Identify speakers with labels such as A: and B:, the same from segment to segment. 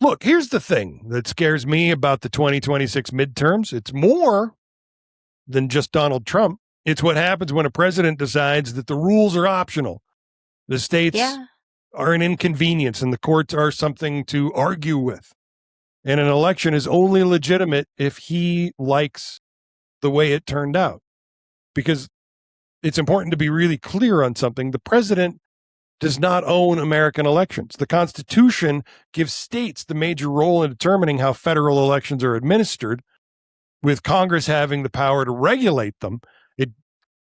A: Look, here's the thing that scares me about the 2026 midterms. It's more than just Donald Trump. It's what happens when a president decides that the rules are optional. The states are an inconvenience and the courts are something to argue with. And an election is only legitimate if he likes the way it turned out. Because it's important to be really clear on something. The president does not own American elections. The Constitution gives states the major role in determining how federal elections are administered, with Congress having the power to regulate them.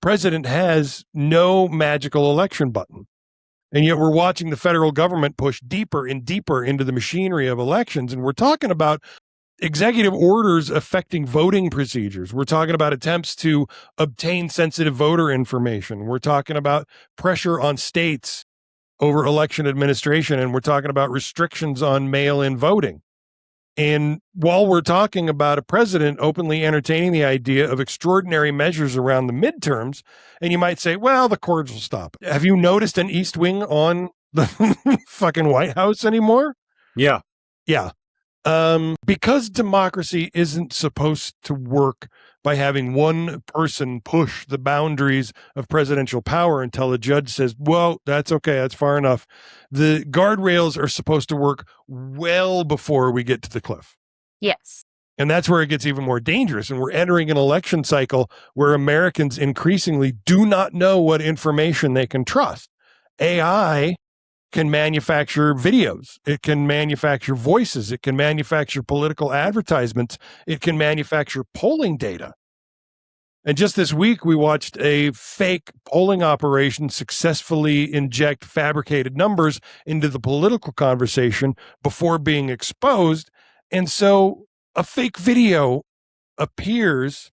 A: President has no magical election button. And yet we're watching the federal government push deeper and deeper into the machinery of elections. And we're talking about executive orders affecting voting procedures. We're talking about attempts to obtain sensitive voter information. We're talking about pressure on states over election administration. And we're talking about restrictions on mail-in voting. And while we're talking about a president openly entertaining the idea of extraordinary measures around the midterms, and you might say, well, the courts will stop. Have you noticed an East Wing on the fucking White House anymore?
B: Yeah.
A: Yeah. Because democracy isn't supposed to work by having one person push the boundaries of presidential power until a judge says, well, that's okay, that's far enough. The guardrails are supposed to work well before we get to the cliff.
C: Yes.
A: And that's where it gets even more dangerous. And we're entering an election cycle where Americans increasingly do not know what information they can trust. AI can manufacture videos. It can manufacture voices. It can manufacture political advertisements. It can manufacture polling data. And just this week, we watched a fake polling operation successfully inject fabricated numbers into the political conversation before being exposed. And so a fake video appears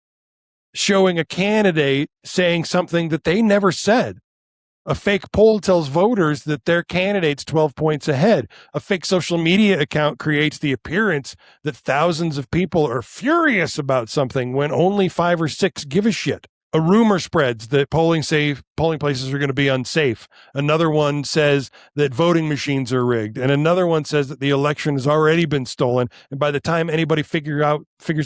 A: showing a candidate saying something that they never said. A fake poll tells voters that their candidate's 12 points ahead. A fake social media account creates the appearance that thousands of people are furious about something when only 5 or 6 give a shit. A rumor spreads that polling places are going to be unsafe. Another one says that voting machines are rigged. And another one says that the election has already been stolen. And by the time anybody figures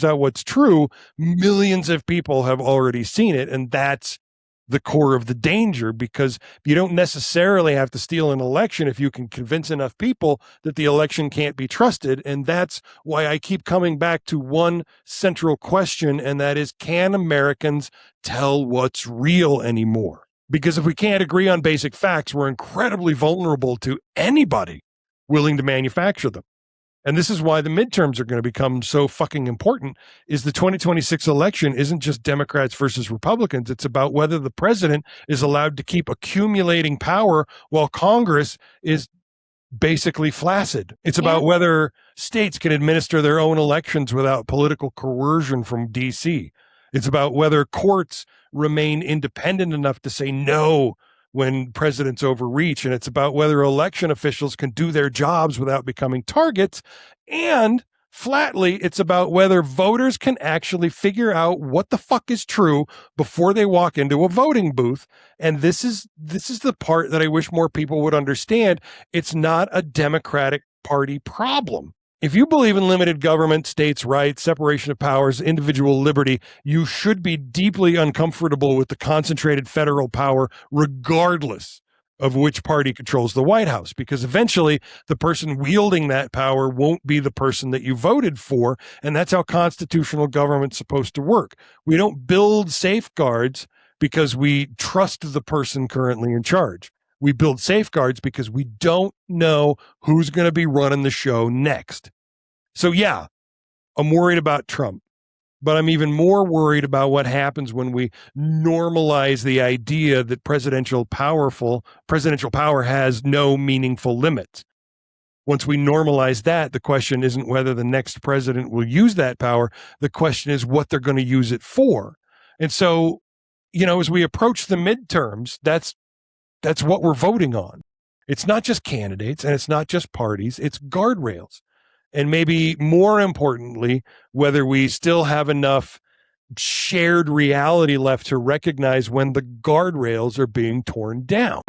A: out what's true, millions of people have already seen it. And that's the core of the danger, because you don't necessarily have to steal an election if you can convince enough people that the election can't be trusted. And that's why I keep coming back to one central question, and that is, can Americans tell what's real anymore? Because if we can't agree on basic facts, we're incredibly vulnerable to anybody willing to manufacture them. And this is why the midterms are going to become so fucking important. Is the 2026 election isn't just Democrats versus Republicans. It's about whether the president is allowed to keep accumulating power while Congress is basically flaccid. It's about whether states can administer their own elections without political coercion from DC. It's about whether courts remain independent enough to say no when presidents overreach. And it's about whether election officials can do their jobs without becoming targets. And flatly, it's about whether voters can actually figure out what the fuck is true before they walk into a voting booth. And this is the part that I wish more people would understand. It's not a Democratic Party problem. If you believe in limited government, states' rights, separation of powers, individual liberty, you should be deeply uncomfortable with the concentrated federal power, regardless of which party controls the White House, because eventually the person wielding that power won't be the person that you voted for. And that's how constitutional government's supposed to work. We don't build safeguards because we trust the person currently in charge. We build safeguards because we don't know who's going to be running the show next. So yeah, I'm worried about Trump, but I'm even more worried about what happens when we normalize the idea that presidential power has no meaningful limits. Once we normalize that, the question isn't whether the next president will use that power. The question is what they're going to use it for. And so, as we approach the midterms, that's what we're voting on. It's not just candidates and it's not just parties, it's guardrails. And maybe more importantly, whether we still have enough shared reality left to recognize when the guardrails are being torn down.